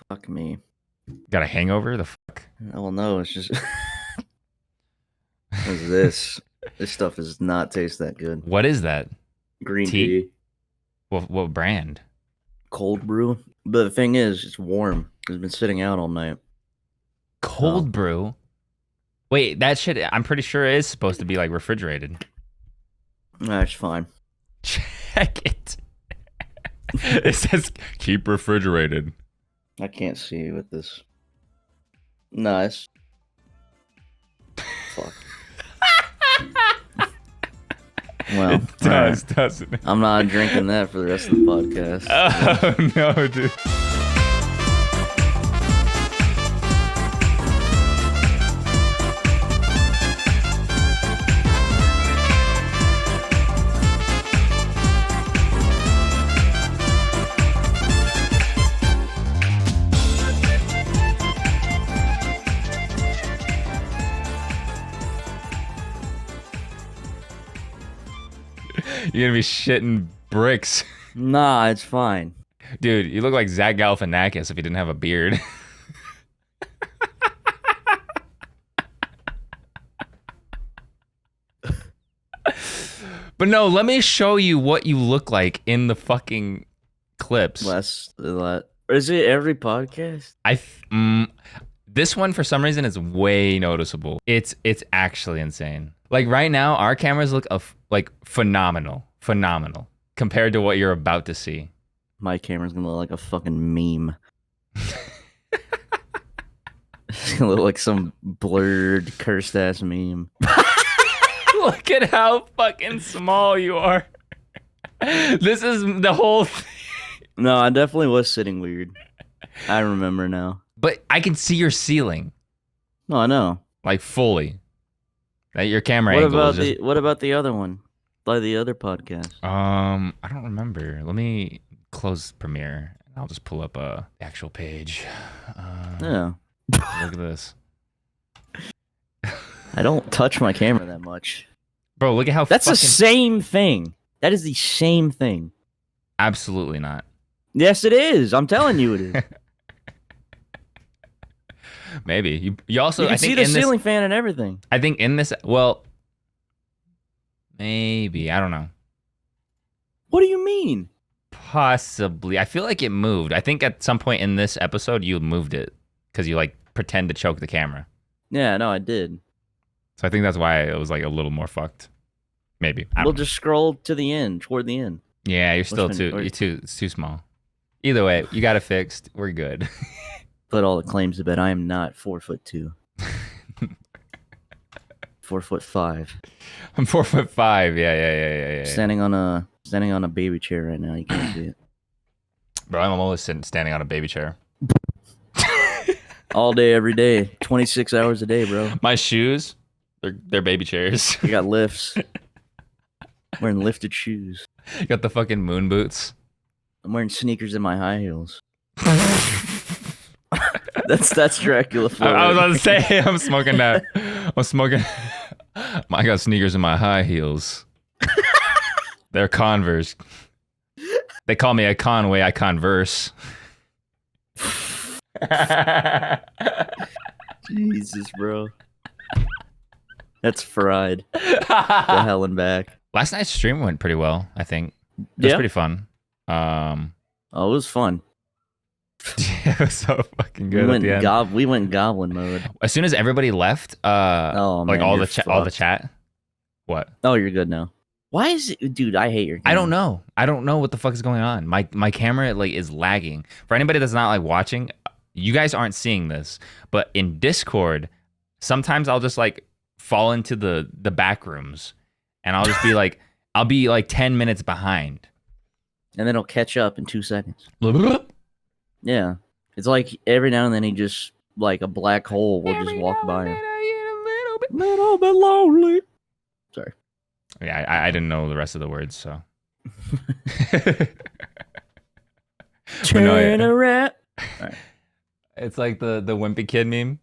Fuck me. Got a hangover? The fuck? Oh no, it's just what is this? This stuff does not taste that good. What is that? Green Tea? tea, What brand? cold brew. But the thing is, it's warm. It's been sitting out all night. Cold brew? Wait, that shit, I'm pretty sure it is supposed to be like refrigerated. That's fine. Check it. It says keep refrigerated. I can't see with this. Nice. Fuck. Well, It does, doesn't it? I'm not drinking that for the rest of the podcast. Oh, no, dude. You're gonna be shitting bricks. Nah, it's fine. Dude, you look like Zach Galifianakis if he didn't have a beard. But no, let me show you what you look like in the fucking clips. Less that. Is it every podcast? This one for some reason is way noticeable. It's actually insane. Like right now, our cameras look like phenomenal compared to what you're about to see. My camera's gonna look like a fucking meme. It's gonna look like some blurred, cursed ass meme. Look at how fucking small you are. This is the whole thing. No, I definitely was sitting weird. I remember now. But I can see your ceiling. No, I know. Like fully. Like your camera What angle about is just... what about the other one? Like the other podcast? I don't remember. Let me close Premiere. I'll just pull up the actual page. Yeah. Look at this. I don't touch my camera that much. Bro, look at how That's fucking... the same thing. That is the same thing. Absolutely not. Yes, it is. I'm telling you it is. Maybe. You also... You can I think see the in ceiling this, fan and everything. I think in this... Well... Maybe. I don't know. What do you mean? Possibly. I feel like it moved. I think at some point in this episode, you moved it. Because you, like, pretend to choke the camera. Yeah, no, I did. So I think that's why it was, like, a little more fucked. Maybe. We'll just scroll to the end, toward the end. Yeah, you're still it's too small. Either way, you got it fixed. We're good. Put all the claims to bed. I am not 4'2". 4'5". I'm 4'5". Yeah. Standing on a baby chair right now. You can't see it. Bro, I'm always standing on a baby chair. All day, every day, 26 hours a day, bro. My shoes, they're baby chairs. You got lifts. Wearing lifted shoes. You got the fucking moon boots. I'm wearing sneakers in my high heels. That's Dracula. I was about to say I'm smoking that. I'm smoking. I got sneakers in my high heels. They're Converse. They call me a Conway. I converse. Jesus, bro. That's fried. The hell and back. Last night's stream went pretty well, I think. It was pretty fun. Oh, it was fun. It was so fucking good at the end. We went goblin mode. As soon as everybody left, oh, man, like all the chat. What? Oh, you're good now. Why is it, dude? I hate your camera. I don't know what the fuck is going on. My camera like is lagging. For anybody that's not like watching, you guys aren't seeing this, but in Discord, sometimes I'll just like fall into the back rooms, and I'll just be like, I'll be like 10 minutes behind, and then it'll catch up in 2 seconds. Yeah, it's like every now and then he just like a black hole will just walk by him. Little bit lonely. Sorry. Yeah, I didn't know the rest of the words, so. Turn around. Right. It's like the Wimpy Kid meme.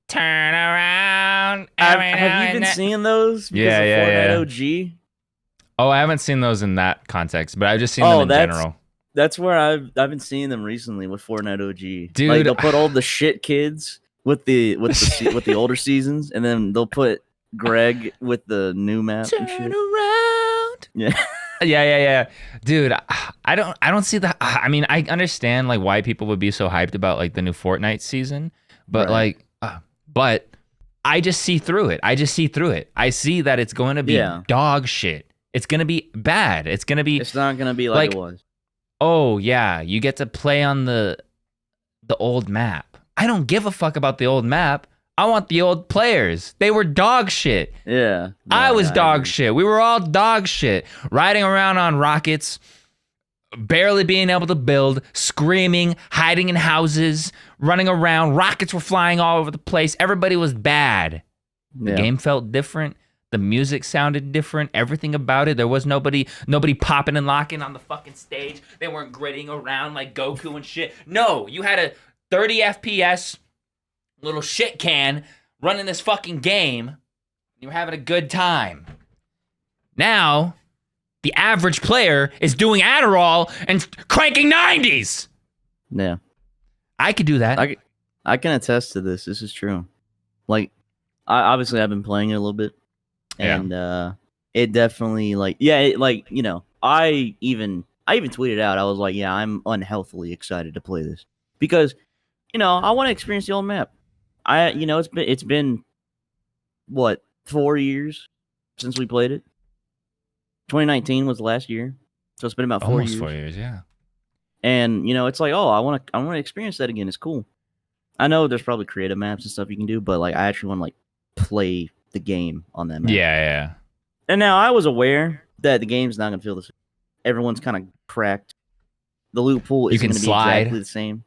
Turn around. Have you been seeing those? Because of Fortnite OG? Oh, I haven't seen those in that context, but I've just seen them in general. That's where I've been seeing them recently with Fortnite OG. Dude, like they'll put all the shit kids with the older seasons, and then they'll put Greg with the new map and shit. Around. Yeah. Yeah. Dude, I don't see that. I mean, I understand like why people would be so hyped about like the new Fortnite season, but but I just see through it. I see that it's going to be dog shit. It's going to be bad. It's not going to be like it was. Oh, yeah, you get to play on the old map. I don't give a fuck about the old map. I want the old players. They were dog shit. Yeah. I was dog shit. We were all dog shit. Riding around on rockets, barely being able to build, screaming, hiding in houses, running around. Rockets were flying all over the place. Everybody was bad. The game felt different. The music sounded different. Everything about it. There was nobody popping and locking on the fucking stage. They weren't gritting around like Goku and shit. No, you had a 30 FPS little shit can running this fucking game. You were having a good time. Now, the average player is doing Adderall and cranking 90s. Yeah. I could do that. I can attest to this. This is true. Like, I've been playing it a little bit. And it definitely I even tweeted out, I was like, yeah, I'm unhealthily excited to play this because, I want to experience the old map. It's been what, 4 years since we played it. 2019 was last year, so it's been about 4 years. Almost 4 years, yeah. And it's like, I want to experience that again. It's cool. I know there's probably creative maps and stuff you can do, but like I actually want to like play the game on that map. Yeah. And now I was aware that the game's not gonna feel the same. Everyone's kind of cracked. The loot pool isn't gonna be exactly the same.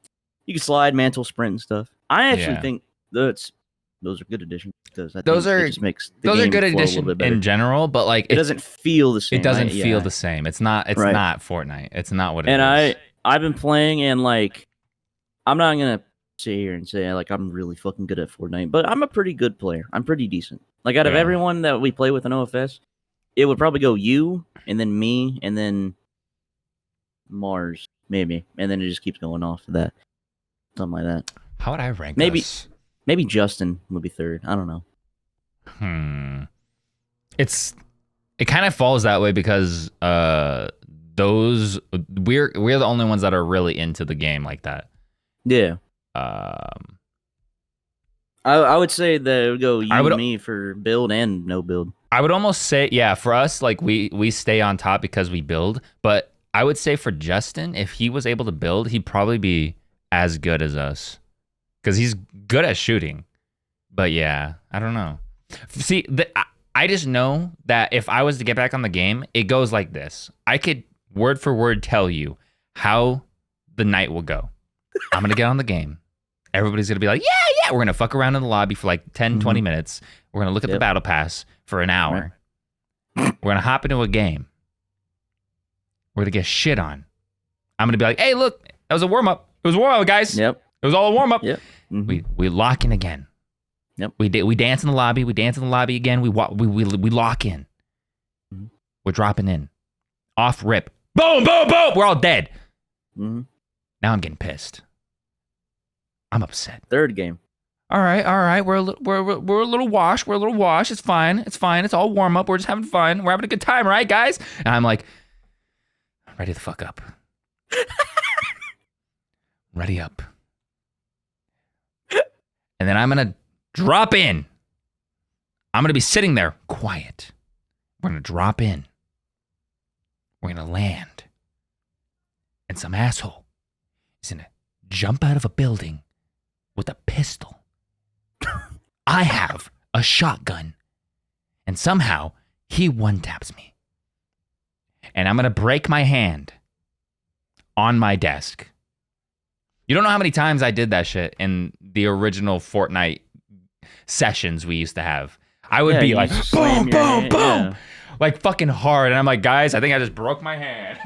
You can slide, mantle, sprint, and stuff. I actually think those are good additions because those are good additions in general, but like it doesn't feel the same. It doesn't feel the same. It's not Fortnite. It's not what it is. And I've been playing, and like I'm not gonna sit here and say like I'm really fucking good at Fortnite, but I'm a pretty good player. I'm pretty decent. Like out of everyone that we play with in OFS, it would probably go you, and then me, and then Mars, maybe, and then it just keeps going off of that, something like that. How would I rank us? Maybe Justin would be third. I don't know. It kind of falls that way because we're the only ones that are really into the game like that. Yeah. I would say that it would go you and me for build and no build. I would almost say, yeah, for us, like we stay on top because we build. But I would say for Justin, if he was able to build, he'd probably be as good as us because he's good at shooting. But yeah, I don't know. See, I just know that if I was to get back on the game, it goes like this. I could word for word tell you how the night will go. I'm going to get on the game. Everybody's going to be like, yeah. We're going to fuck around in the lobby for like 10, 20 minutes. We're going to look at the battle pass for an hour. We're going to hop into a game. We're going to get shit on. I'm going to be like, hey, look, that was a warm-up. It was a warm-up, guys. Yep. It was all a warm-up. Yep. Mm-hmm. We lock in again. Yep. We dance in the lobby. We dance in the lobby again. We lock in. Mm-hmm. We're dropping in. Off rip. Boom, boom, boom. We're all dead. Mm-hmm. Now I'm getting pissed. I'm upset. Third game. All right. We're a little washed. We're a little washed. It's fine. It's all warm up. We're just having fun. We're having a good time, right, guys? And I'm like, ready the fuck up. Ready up. And then I'm gonna drop in. I'm gonna be sitting there quiet. We're gonna drop in. We're gonna land. And some asshole is gonna jump out of a building with a pistol. I have a shotgun. And somehow he one-taps me. And I'm going to break my hand on my desk. You don't know how many times I did that shit in the original Fortnite sessions we used to have. I would be like, boom, boom, boom. Yeah. Like fucking hard. And I'm like, guys, I think I just broke my hand.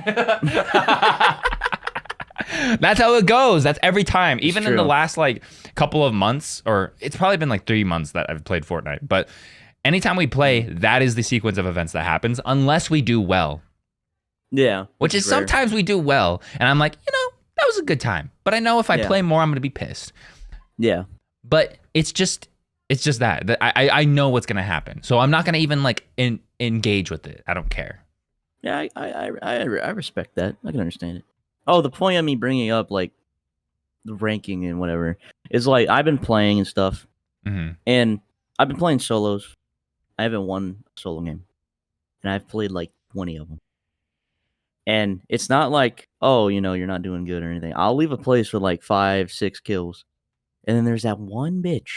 That's how it goes. That's every time. Even in the last like couple of months, or it's probably been like 3 months that I've played Fortnite. But anytime we play, that is the sequence of events that happens, unless we do well. Yeah. Which is rare. sometimes we do well. And I'm like, that was a good time. But I know if I play more, I'm going to be pissed. Yeah. But it's just that I know what's going to happen. So I'm not going to even like engage with it. I don't care. Yeah, I respect that. I can understand it. Oh, the point of me bringing up like the ranking and whatever is like I've been playing and stuff, and I've been playing solos. I haven't won a solo game, and I've played like 20 of them. And it's not like, oh, you're not doing good or anything. I'll leave a place with like 5, 6 kills, and then there's that one bitch,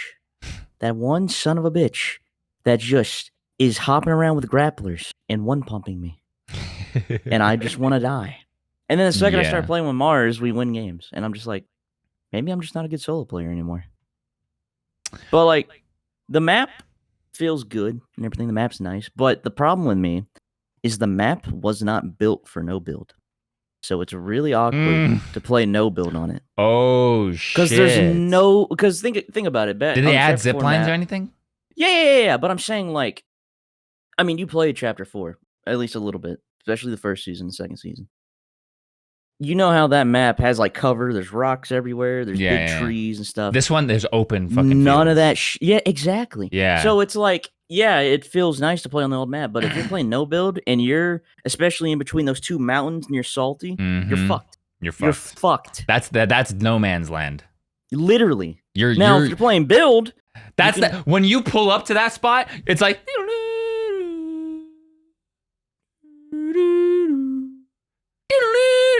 that one son of a bitch, that just is hopping around with grapplers and one pumping me. And I just want to die. And then the second I start playing with Mars, we win games. And I'm just like, maybe I'm just not a good solo player anymore. But like, the map feels good and everything. The map's nice. But the problem with me is the map was not built for no build. So it's really awkward to play no build on it. Oh shit! Because there's no. Because think about it. Did they add zip lines or anything? Yeah. But I'm saying like, I mean, you played Chapter 4 at least a little bit, especially the first season, the second season. You know how that map has like cover. There's rocks everywhere. There's big trees and stuff. This one, there's open fucking. None of that. Yeah, exactly. Yeah. So it's like, yeah, it feels nice to play on the old map, but if you're playing no build and you're especially in between those two mountains and you're salty, you're fucked. You're fucked. You're fucked. That's no man's land. Literally. If you're playing build, that's that. When you pull up to that spot, it's like.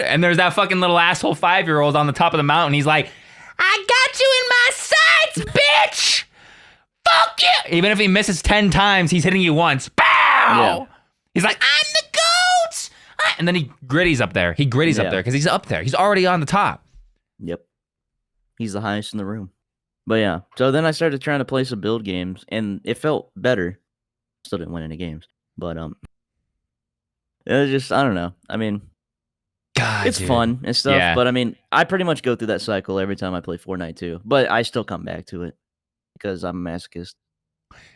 And there's that fucking little asshole 5-year-old on the top of the mountain. He's like, I got you in my sights, bitch. Fuck you. Even if he misses 10 times, he's hitting you once. Bow. Yeah. He's like, I'm the goat. And then he gritties up there. Up there because he's up there. He's already on the top. Yep. He's the highest in the room. But yeah. So then I started trying to play some build games, and it felt better. Still didn't win any games. But it was just, I don't know. I mean, God, it's fun and stuff, but I mean, I pretty much go through that cycle every time I play Fortnite too. But I still come back to it because I'm a masochist.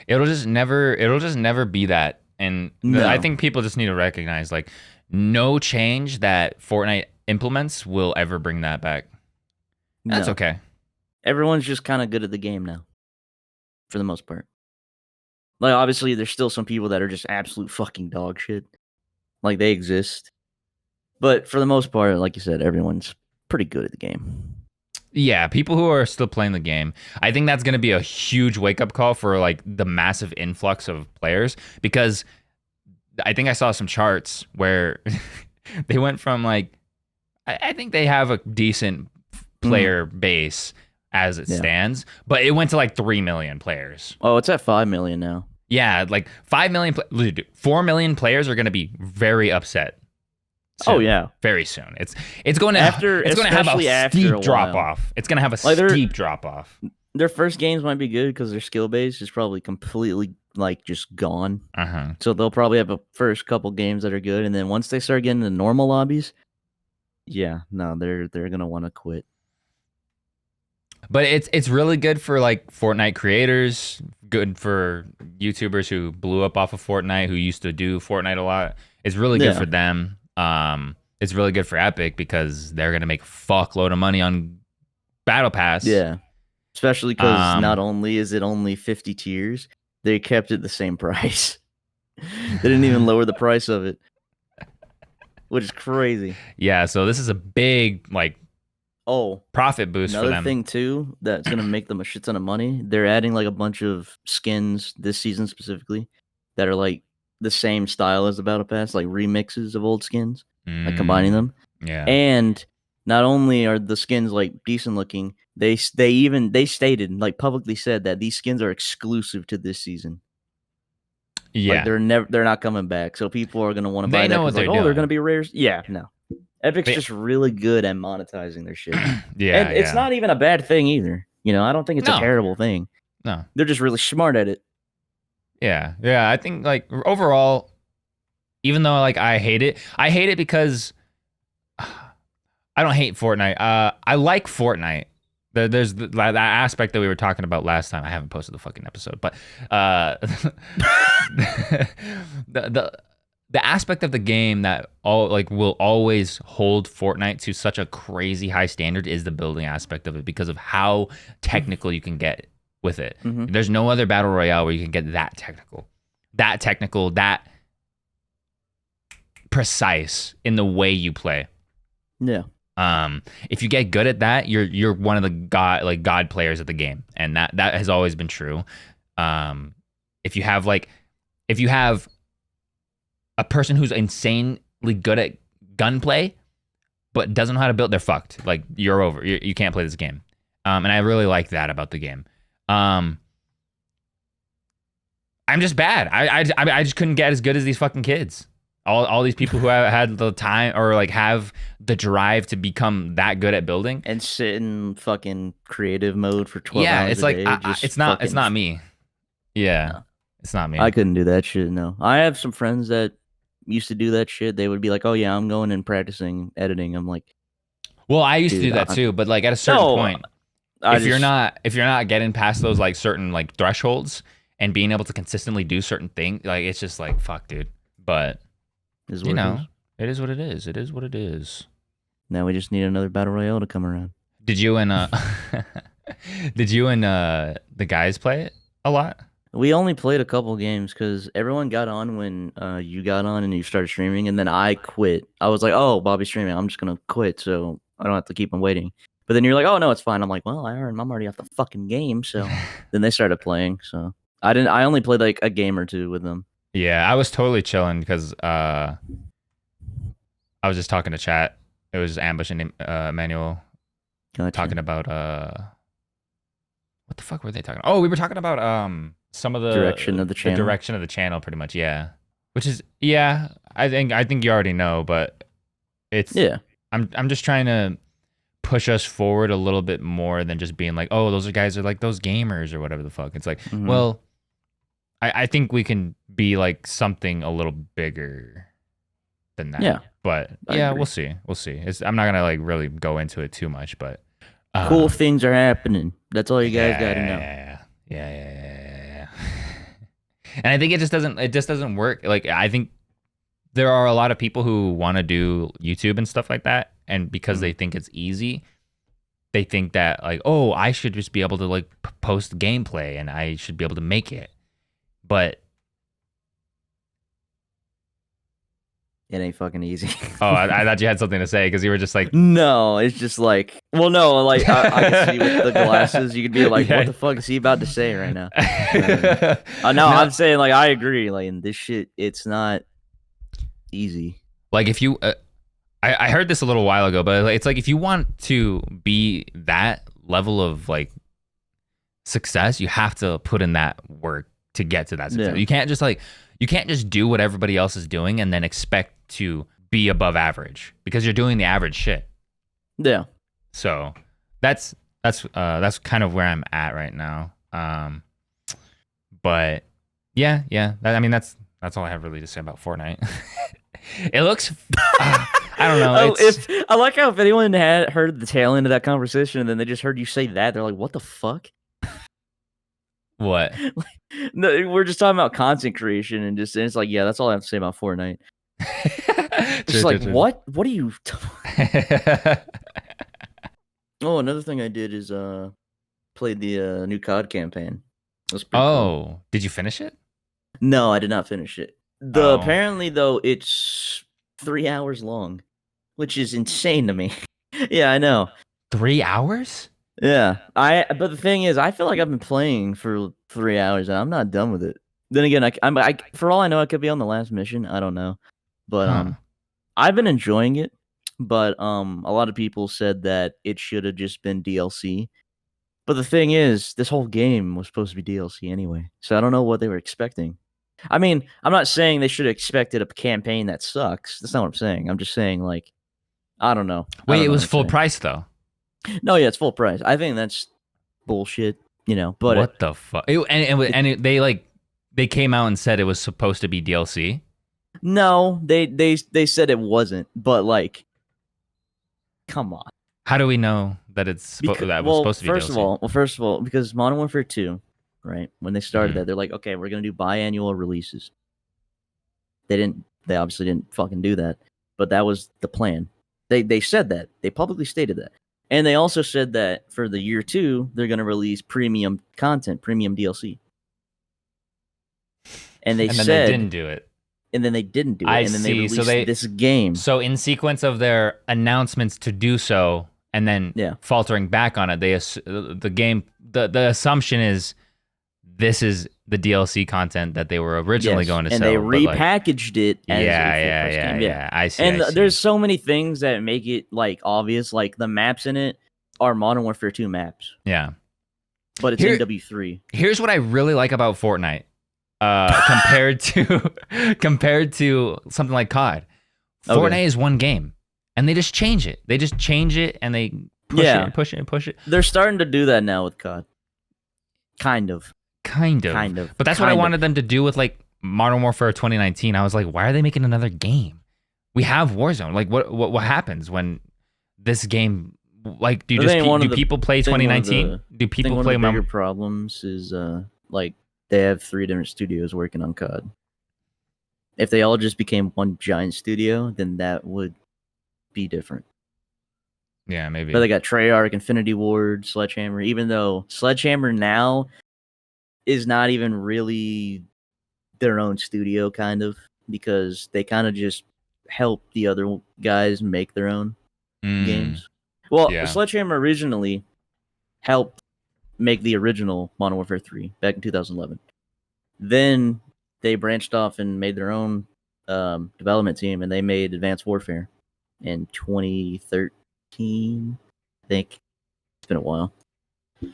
It'll just never be that. And I think people just need to recognize like no change that Fortnite implements will ever bring that back. That's okay. Everyone's just kind of good at the game now, for the most part. Like obviously, there's still some people that are just absolute fucking dog shit. Like they exist. But for the most part, like you said, everyone's pretty good at the game. Yeah, people who are still playing the game. I think that's going to be a huge wake-up call for like the massive influx of players, because I think I saw some charts where they went from like, I think they have a decent player base as it stands, but it went to like 3 million players. Oh, it's at 5 million now. Yeah, like 5 million, 4 million players are going to be very upset. Soon. Oh yeah, very soon. It's going to have a steep drop off. It's going to have a steep drop off. Their first games might be good because their skill base is probably completely like just gone. So they'll probably have a first couple games that are good, and then once they start getting into normal lobbies, they're gonna want to quit. But it's really good for like Fortnite creators, good for YouTubers who blew up off of Fortnite, who used to do Fortnite a lot. It's really good for them. It's really good for Epic because they're gonna make a fuckload of money on Battle Pass. Yeah, especially because not only is it only 50 tiers, they kept it the same price. They didn't even lower the price of it, which is crazy. Yeah, so this is a big like profit boost for them. Another thing too that's gonna make them a shit ton of money. They're adding like a bunch of skins this season specifically that are like the same style as the Battle Pass, like remixes of old skins, like combining them. Yeah. And not only are the skins like decent looking, they stated, like publicly said, that these skins are exclusive to this season. Yeah. Like they're not coming back. So people are gonna want to buy that. They know what they're doing. They're gonna be rares. Yeah, no. Epic's just really good at monetizing their shit. Yeah. And it's not even a bad thing either. I don't think it's a terrible thing. No. They're just really smart at it. Yeah. I think like overall, even though like I hate it because I don't hate Fortnite. I like Fortnite. There's that aspect that we were talking about last time. I haven't posted the fucking episode, but the aspect of the game that will always hold Fortnite to such a crazy high standard is the building aspect of it because of how technical you can get with it. Mm-hmm. There's no other battle royale where you can get that technical, that precise in the way you play. Yeah. If you get good at that, you're one of the god players of the game, and that has always been true. If you have a person who's insanely good at gunplay, but doesn't know how to build, they're fucked. Like, you're over. You can't play this game. And I really like that about the game. I'm just bad. I just couldn't get as good as these fucking kids. All these people who have had the time or like have the drive to become that good at building and sit in fucking creative mode for 12 hours. It's like it's not me. Yeah, no. It's not me. I couldn't do that shit. No, I have some friends that used to do that shit. They would be like, "Oh yeah, I'm going and practicing editing." I'm like, well, I used to do that too, but like at a certain point, if you're not getting past those like certain like thresholds and being able to consistently do certain things, like it's just like fuck, dude. But it is what it is. It is what it is. Now we just need another battle royale to come around. Did you and the guys play it a lot? We only played a couple games because everyone got on when you got on and you started streaming, and then I quit. I was like, "Oh, Bobby's streaming. I'm just gonna quit, so I don't have to keep him waiting." But then you're like, "Oh no, it's fine." I'm like, "Well, I'm already off the fucking game." So then they started playing. So I only played like a game or two with them. Yeah, I was totally chilling because I was just talking to chat. It was ambushing Emmanuel, talking about what the fuck were they talking? Oh, we were talking about some of the direction of the channel. The direction of the channel, pretty much. Yeah, which is I think you already know, but it's I'm just trying to push us forward a little bit more than just being like, oh, those guys are like those gamers or whatever the fuck. It's like, well, I think we can be like something a little bigger than that. Yeah. But yeah, we'll see. I'm not gonna like really go into it too much, but cool things are happening. That's all you guys gotta know. Yeah. And I think it just doesn't work. Like, I think there are a lot of people who want to do YouTube and stuff like that, and because they think it's easy, they think that like, oh, I should just be able to like post gameplay and I should be able to make it. But it ain't fucking easy. Oh, I thought you had something to say because you were just like, no, it's just like, well, no, like I can see with the glasses, you could be like, what the fuck is he about to say right now? No, I'm saying like I agree. Like in this shit, it's not easy. Like if you, I heard this a little while ago, but it's like if you want to be that level of like success, you have to put in that work to get to that success. Yeah. You can't just do what everybody else is doing and then expect to be above average because you're doing the average shit. Yeah. So that's kind of where I'm at right now. But yeah. I mean, that's all I have really to say about Fortnite. It looks, I don't know. I like how if anyone had heard the tail end of that conversation and then they just heard you say that, they're like, what the fuck? What? No, we're just talking about content creation and it's like, yeah, that's all I have to say about Fortnite. Just like, what? What are you? Oh, another thing I did is played the new COD campaign. Cool. Did you finish it? No, I did not finish it. Apparently though, it's 3 hours long, which is insane to me. Yeah, I know. 3 hours? Yeah, but the thing is, I feel like I've been playing for 3 hours and I'm not done with it. Then again, I for all I know, I could be on the last mission. I don't know, but I've been enjoying it. But a lot of people said that it should have just been DLC. But the thing is, this whole game was supposed to be DLC anyway, so I don't know what they were expecting. I mean, I'm not saying they should have expected a campaign that sucks. That's not what I'm saying. I'm just saying, like, I don't know. Wait, it was full price though. No, yeah, it's full price. I think that's bullshit, you know. But what the fuck? They came out and said it was supposed to be DLC. No, they said it wasn't. But like, come on. How do we know that was supposed to be DLC? First of all, because Modern Warfare 2, right? When they started that, they're like, okay, we're gonna do biannual releases. They didn't They obviously didn't fucking do that, but that was the plan. They said that. They publicly stated that. And they also said that for the year 2, they're going to release premium content, premium DLC. And they then said they didn't do it. And then they didn't do it. I and then see. they released this game. So in sequence of their announcements to do so, and then faltering back on it, the assumption is this is the DLC content that they were originally going to sell. And they repackaged it as a full-price game. Yeah. I see. And there's so many things that make it like obvious. Like the maps in it are Modern Warfare 2 maps. Yeah. But it's MW3. Here's what I really like about Fortnite. Compared to something like COD. Fortnite is one game, and they just change it. They just change it, and they push it and push it and push it. They're starting to do that now with COD. Kind of. But that's what I wanted them to do with like Modern Warfare 2019. I was like, why are they making another game? We have Warzone. Like, what happens when this game? Like, do people play 2019? Do people play? One of the bigger problems is like. They have 3 different studios working on COD. If they all just became one giant studio, then that would be different. Yeah, maybe. But they got Treyarch, Infinity Ward, Sledgehammer, even though Sledgehammer now is not even really their own studio, kind of, because they kind of just help the other guys make their own games. Well, Sledgehammer originally helped make the original Modern Warfare 3 back in 2011. Then they branched off and made their own development team, and they made Advanced Warfare in 2013, I think. It's been a while. And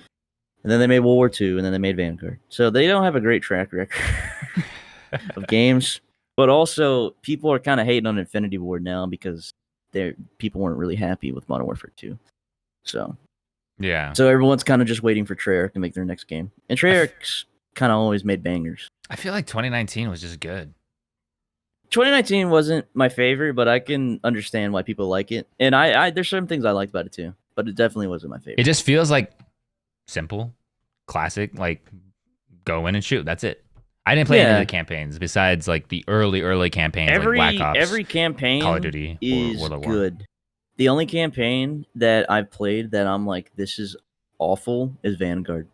then they made World War II, and then they made Vanguard. So they don't have a great track record of games, but also people are kind of hating on Infinity Ward now because people weren't really happy with Modern Warfare 2. So everyone's kind of just waiting for Treyarch to make their next game. And Treyarch's kind of always made bangers. I feel like 2019 was just good. 2019 wasn't my favorite, but I can understand why people like it. And I there's some things I liked about it too, but it definitely wasn't my favorite. It just feels like simple, classic, like go in and shoot. That's it. I didn't play any of the campaigns besides like the early campaigns like Black Ops. Every campaign Call of Duty is or World of War. Good. The only campaign that I've played that I'm like, this is awful is Vanguard.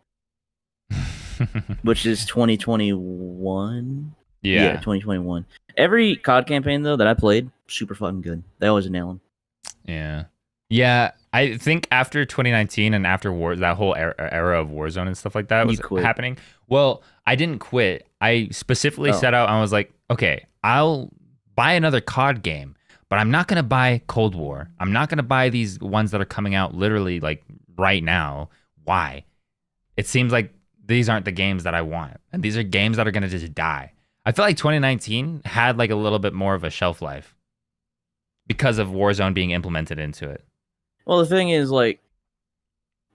Which is 2021. Yeah, 2021. Every COD campaign, though, that I played, super fucking good. They always nail them. Yeah. I think after 2019 and after that whole era of Warzone and stuff like that was happening. Well, I didn't quit. I specifically set out and was like, okay, I'll buy another COD game. But I'm not going to buy Cold War. I'm not going to buy these ones that are coming out literally like right now. Why? It seems like these aren't the games that I want. And these are games that are going to just die. I feel like 2019 had like a little bit more of a shelf life because of Warzone being implemented into it. Well, the thing is like,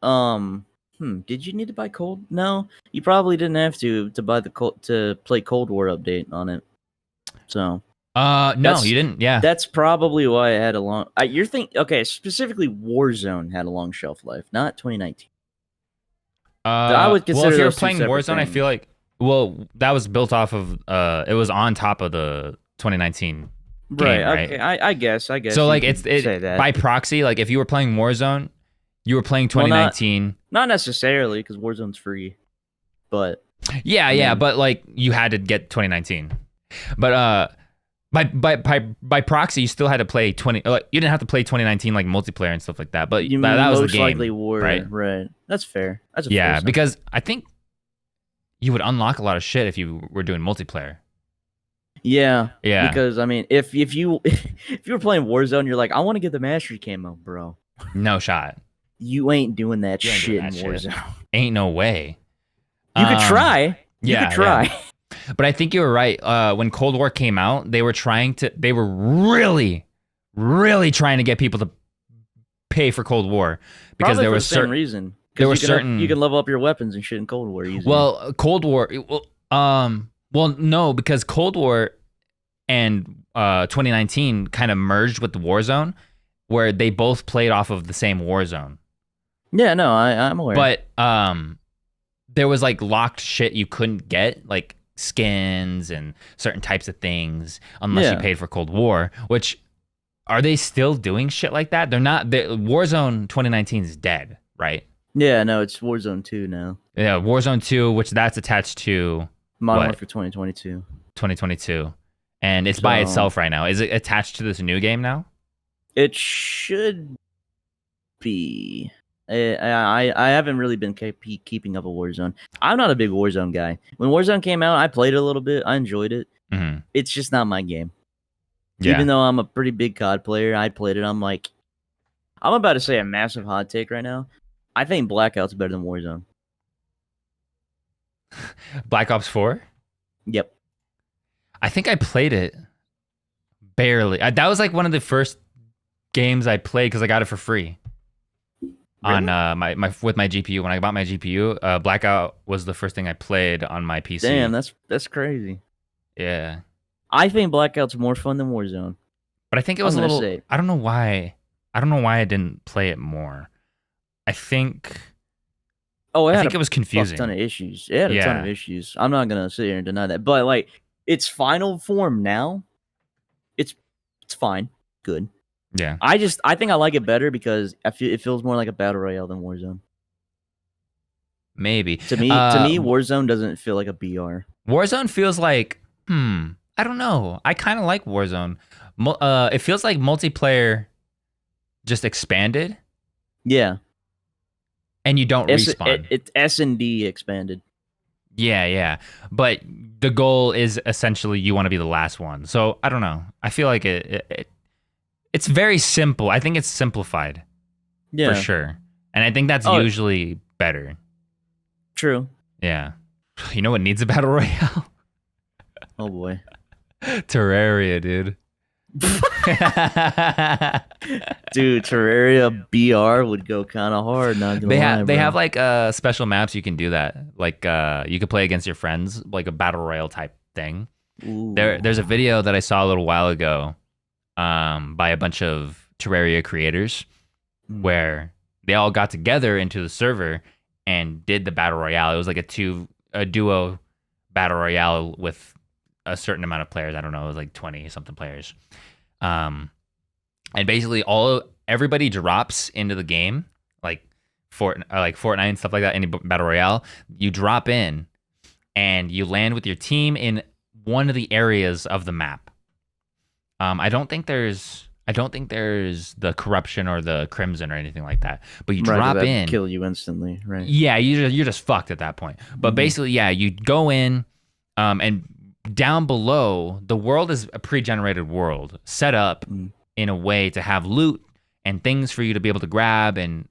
did you need to buy Cold? No, you probably didn't have to buy to play Cold War update on it. So. No, you didn't. Yeah, that's probably why it had a long. You're thinking, okay, specifically Warzone had a long shelf life, not 2019. I would consider. Well, if you're playing Warzone, I feel like that was built off of. It was on top of the 2019 game, right? Okay, I guess. So like it's by proxy. Like if you were playing Warzone, you were playing 2019. Not necessarily because Warzone's free, but yeah, but like you had to get 2019, but By proxy, you still had to play 20. You didn't have to play 2019 like multiplayer and stuff like that. But that was the game, likely were, right? That's fair. That's fair because I think you would unlock a lot of shit if you were doing multiplayer. Yeah. Because I mean, if you were playing Warzone, you're like, I want to get the mastery camo, bro. No shot. You ain't doing that shit in Warzone. Ain't no way. You could try. You could try. Yeah. But I think you were right. When Cold War came out, they were really, really trying to get people to pay for Cold War because probably there was certain reason. There were certain you can level up your weapons and shit in Cold War easily. Well, Cold War. Well, no, because Cold War and 2019 kind of merged with the Warzone, where they both played off of the same Warzone. Yeah, no, I'm aware. But there was like locked shit you couldn't get. Like skins and certain types of things unless you paid for Cold War, which are they still doing shit like that? They're not. Warzone 2019 is dead, right? Yeah, no, it's Warzone 2 now. Yeah, Warzone 2, which that's attached to Modern Warfare 2022. 2022. And it's by itself right now. Is it attached to this new game now? It should be. I haven't really been keeping up with Warzone. I'm not a big Warzone guy. When Warzone came out, I played it a little bit. I enjoyed it. Mm-hmm. It's just not my game. Yeah. Even though I'm a pretty big COD player, I played it. I'm about to say a massive hot take right now. I think Blackout's better than Warzone. Black Ops 4? Yep. I think I played it barely. That was like one of the first games I played because I got it for free. Really? On with my GPU. When I bought my GPU, Blackout was the first thing I played on my PC. Damn, that's crazy. Yeah. I think Blackout's more fun than Warzone. But I think it was a little. I don't know why. I don't know why I didn't play it more. I think. I think it was confusing. A ton of issues. It had a ton of issues. I'm not gonna sit here and deny that. But like its final form now, it's fine, good. Yeah. I think I like it better because it feels more like a battle royale than Warzone. Maybe. To me, Warzone doesn't feel like a BR. Warzone feels like I don't know. I kind of like Warzone. It feels like multiplayer just expanded. Yeah. And you don't respawn. It's S&D expanded. Yeah. But the goal is essentially you want to be the last one. So I don't know. I feel like it's very simple. I think it's simplified. Yeah. For sure. And I think that's usually better. True. Yeah. You know what needs a battle royale? Oh boy. Terraria, dude. Dude, Terraria BR would go kind of hard. Not gonna lie, they have like special maps you can do that. Like you could play against your friends, like a battle royale type thing. Ooh. There's a video that I saw a little while ago, by a bunch of Terraria creators, where they all got together into the server and did the battle royale. It was like a duo battle royale with a certain amount of players. I don't know, it was like 20 something players. And basically everybody drops into the game, like Fortnite and stuff like that, any battle royale. You drop in and you land with your team in one of the areas of the map. I don't think there's the corruption or the crimson or anything like that. But you drop in, kill you instantly, right? Yeah, you're just fucked at that point. But basically, yeah, you go in, and down below, the world is a pre-generated world set up in a way to have loot and things for you to be able to grab and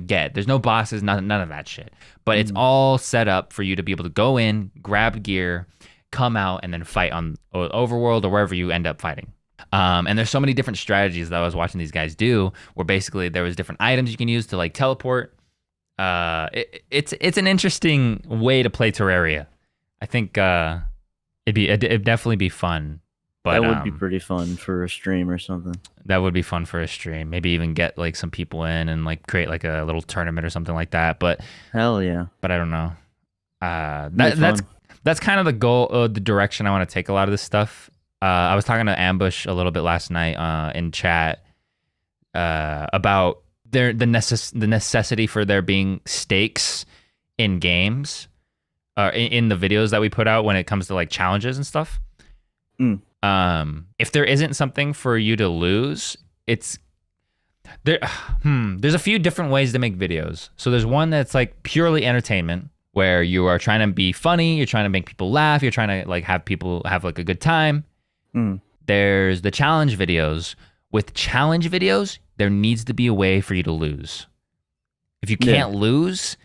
get. There's no bosses, none of that shit. But it's all set up for you to be able to go in, grab gear, come out, and then fight on overworld or wherever you end up fighting. And there's so many different strategies that I was watching these guys do, where basically there was different items you can use to like teleport. It's an interesting way to play Terraria. I think it'd definitely be fun. But that would be pretty fun for a stream or something. That would be fun for a stream. Maybe even get like some people in and like create like a little tournament or something like that. But hell yeah. But I don't know. That's kind of the goal, the direction I want to take a lot of this stuff. I was talking to Ambush a little bit last night in chat about the necessity for there being stakes in games, in the videos that we put out when it comes to like challenges and stuff. If there isn't something for you to lose, it's there. There's a few different ways to make videos. So there's one that's like purely entertainment, where you are trying to be funny, you're trying to make people laugh, you're trying to like have people have like a good time. There's the challenge videos. With challenge videos, there needs to be a way for you to lose. If you can't lose,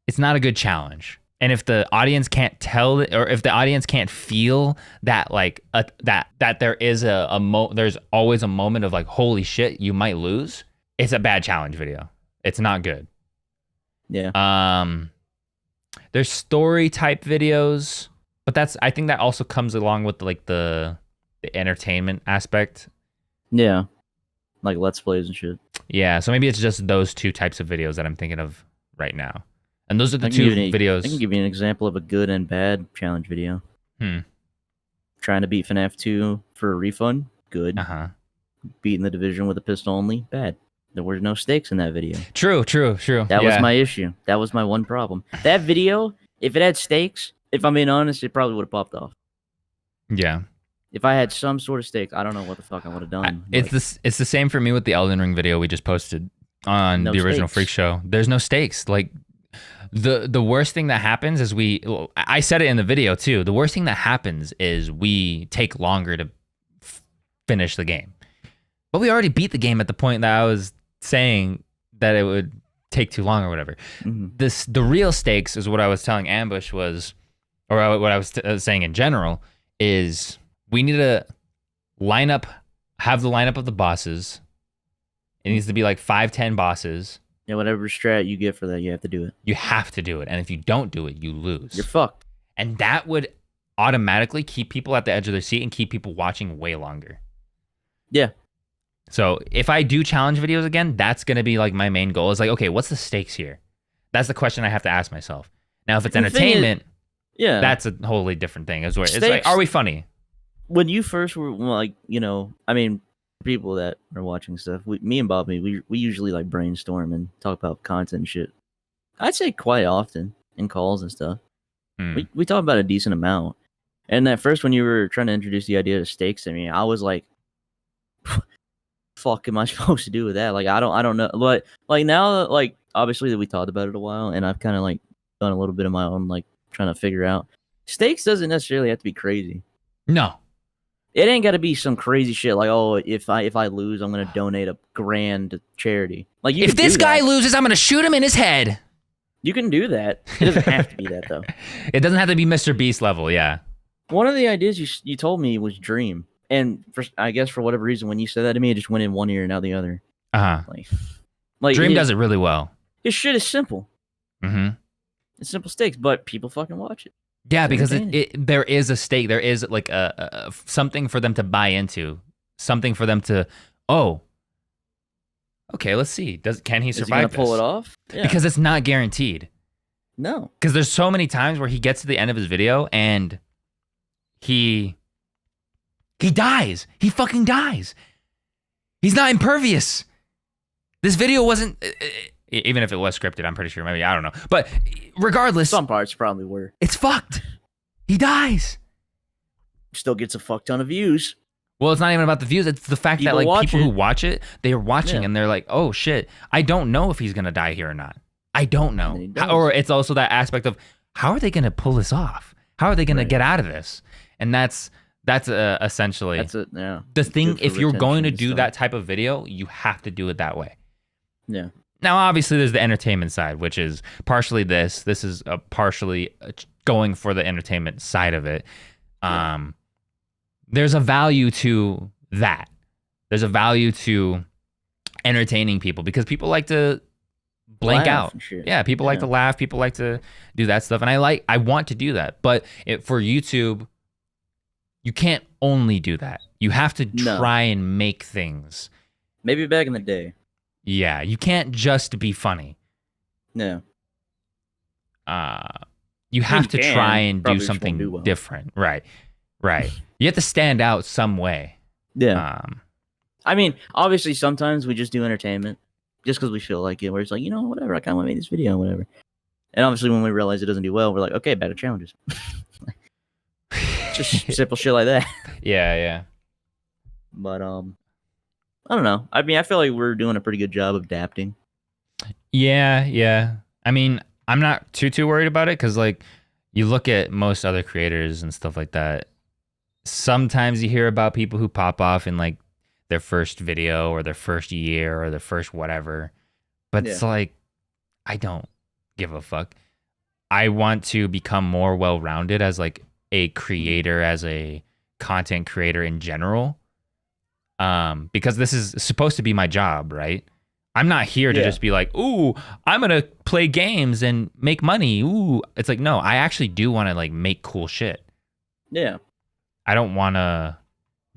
it's not a good challenge. And if the audience can't tell, or if the audience can't feel that, like that there is there's always a moment of like, holy shit, you might lose. It's a bad challenge video. It's not good. Yeah. There's story type videos, but I think that also comes along with like the entertainment aspect. Yeah. Like Let's Plays and shit. Yeah. So maybe it's just those two types of videos that I'm thinking of right now. And those are the two videos. I can give you an example of a good and bad challenge video. Trying to beat FNAF 2 for a refund, good. Beating the division with a pistol only, bad. There were no stakes in that video. True. That was my issue. That was my one problem. That video, if it had stakes, if I'm being honest, it probably would have popped off. Yeah. If I had some sort of stakes, I don't know what the fuck I would have done. It's the same for me with the Elden Ring video we just posted on the original Freak Show. There's no stakes. Like the worst thing that happens is I said it in the video too. The worst thing that happens is we take longer to finish the game. But we already beat the game at the point that I was saying that it would take too long or whatever. The real stakes is what I was telling Ambush was, or what I was saying in general is we need to have the lineup of the bosses. It needs to be like 5-10 bosses. Yeah, whatever strat you get for that, you have to do it. You have to do it. And if you don't do it, you lose. You're fucked. And that would automatically keep people at the edge of their seat and keep people watching way longer. Yeah. So if I do challenge videos again, that's going to be like my main goal is like, okay, what's the stakes here? That's the question I have to ask myself. Now, if it's entertainment, that's a wholly different thing. It's like, are we funny? When you first were like, I mean, people that are watching stuff, me and Bobby, we usually like brainstorm and talk about content and shit. I'd say quite often in calls and stuff. We talk about a decent amount. And at first, when you were trying to introduce the idea of stakes to me, I was like, fuck am I supposed to do with that? Like, I don't know. But like now that like obviously that we talked about it a while and I've kind of like done a little bit of my own like trying to figure out stakes doesn't necessarily have to be crazy. No. It ain't got to be some crazy shit like, oh, if I lose, I'm gonna donate $1,000 to charity. Like, if this guy loses, I'm gonna shoot him in his head. You can do that. It doesn't have to be that though. It doesn't have to be Mr. Beast level. Yeah. One of the ideas you told me was Dream, and I guess for whatever reason, when you said that to me, it just went in one ear and out the other. Like Dream does it really well. His shit is simple. It's simple stakes, but people fucking watch it. Yeah, because there is a stake. There is like a something for them to buy into, something for them to, okay, let's see. Can he survive? Is he gonna pull it off? Yeah. Because it's not guaranteed. No. Because there's so many times where he gets to the end of his video and he dies. He fucking dies. He's not impervious. This video wasn't, even if it was scripted, I'm pretty sure. Maybe, I don't know. But regardless. Some parts probably were. It's fucked. He dies. Still gets a fuck ton of views. Well, it's not even about the views. It's the fact that like people who watch it, they are watching and they're like, oh shit, I don't know if he's going to die here or not. I don't know. Or it's also that aspect of how are they going to pull this off? How are they going to get out of this? And that's essentially the thing. If you're going to do that type of video, you have to do it that way. Yeah. Now, obviously, there's the entertainment side, which is partially this. This is partially going for the entertainment side of it. There's a value to that. There's a value to entertaining people because people like to blank out. Yeah, people like to laugh. People like to do that stuff, and I want to do that. But for YouTube, you can't only do that. You have to try and make things. Maybe back in the day. Yeah, you can't just be funny. No. You have to try and do something different. Right. You have to stand out some way. Yeah. I mean, obviously, sometimes we just do entertainment just because we feel like it. Where it's like, whatever, I kind of want to make this video, whatever. And obviously, when we realize it doesn't do well, we're like, okay, better challenges. Just simple shit like that. Yeah. But I don't know. I mean, I feel like we're doing a pretty good job of adapting. Yeah. I mean, I'm not too worried about it because, like, you look at most other creators and stuff like that. Sometimes you hear about people who pop off in, like, their first video or their first year or their first whatever. But it's like, I don't give a fuck. I want to become more well-rounded as, like, a creator, as a content creator in general. Because this is supposed to be my job, right? I'm not here to just be like, ooh, I'm going to play games and make money. Ooh, it's like, no, I actually do want to like make cool shit. Yeah. I don't want to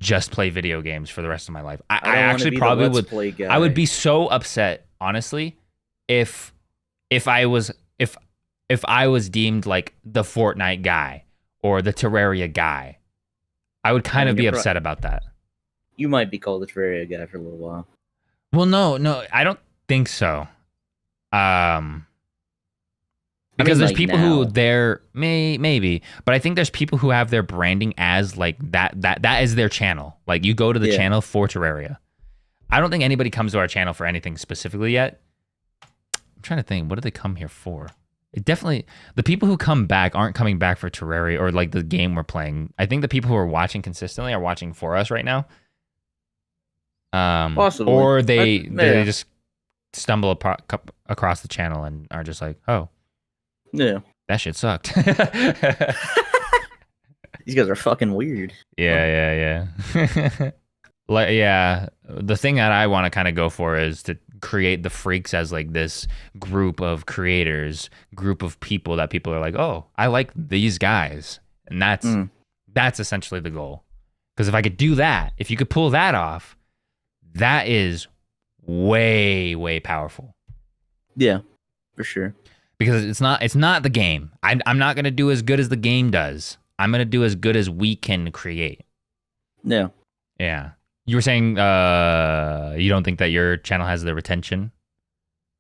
just play video games for the rest of my life. I actually probably would. I would be so upset, honestly, if I was deemed like the Fortnite guy or the Terraria guy. I would kind of be upset about that. You might be called the Terraria guy for a little while. Well, no, I don't think so. Because there's people who maybe, but I think there's people who have their branding as like that is their channel. Like you go to the channel for Terraria. I don't think anybody comes to our channel for anything specifically yet. I'm trying to think, what do they come here for? It definitely, the people who come back aren't coming back for Terraria or like the game we're playing. I think the people who are watching consistently are watching for us right now. Possibly. Or they just stumble across the channel and are just like, oh, yeah, that shit sucked. These guys are fucking weird. Yeah. Yeah, the thing that I want to kind of go for is to create the freaks as like this group of creators, group of people that people are like, oh, I like these guys. And that's essentially the goal. Because if I could do that, if you could pull that off, that is way, way powerful. Yeah, for sure. Because it's not the game. I'm not going to do as good as the game does. I'm going to do as good as we can create. Yeah. Yeah. You were saying you don't think that your channel has the retention?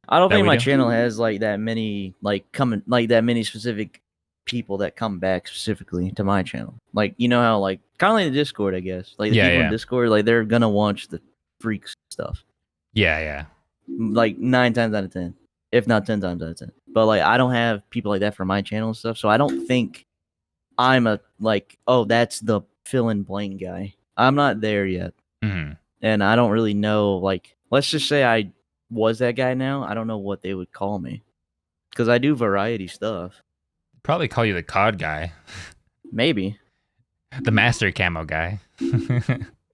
I don't think my channel has like that many that many specific people that come back specifically to my channel. Like, you know how like kind of like the Discord, I guess. Like the people in Discord, like they're gonna watch the freaks stuff. Yeah. Like 9 times out of 10, if not 10 times out of 10. But like I don't have people like that for my channel and stuff, so I don't think I'm a like, oh, that's the fill in blank guy. I'm not there yet. Mm-hmm. And I don't really know, like, let's just say I was that guy now. I don't know what they would call me. Because I do variety stuff. Probably call you the COD guy. Maybe. The master camo guy.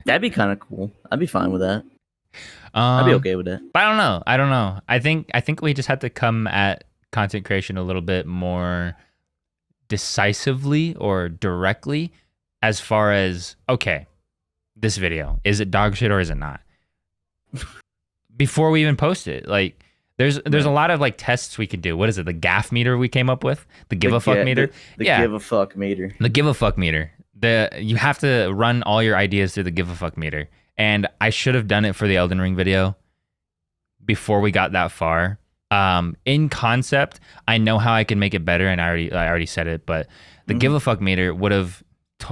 That'd be kind of cool. I'd be fine with that. I'd be okay with that. But I don't know. I think we just have to come at content creation a little bit more decisively or directly as far as, okay, this video, is it dog shit or is it not? Before we even post it, like there's a lot of like tests we could do. What is it? The gaff meter we came up with? The give a fuck meter? The give a fuck meter. The give a fuck meter. You have to run all your ideas through the give a fuck meter. And I should have done it for the Elden Ring video before we got that far. In concept, I know how I can make it better, and I already said it, but the give a fuck meter would have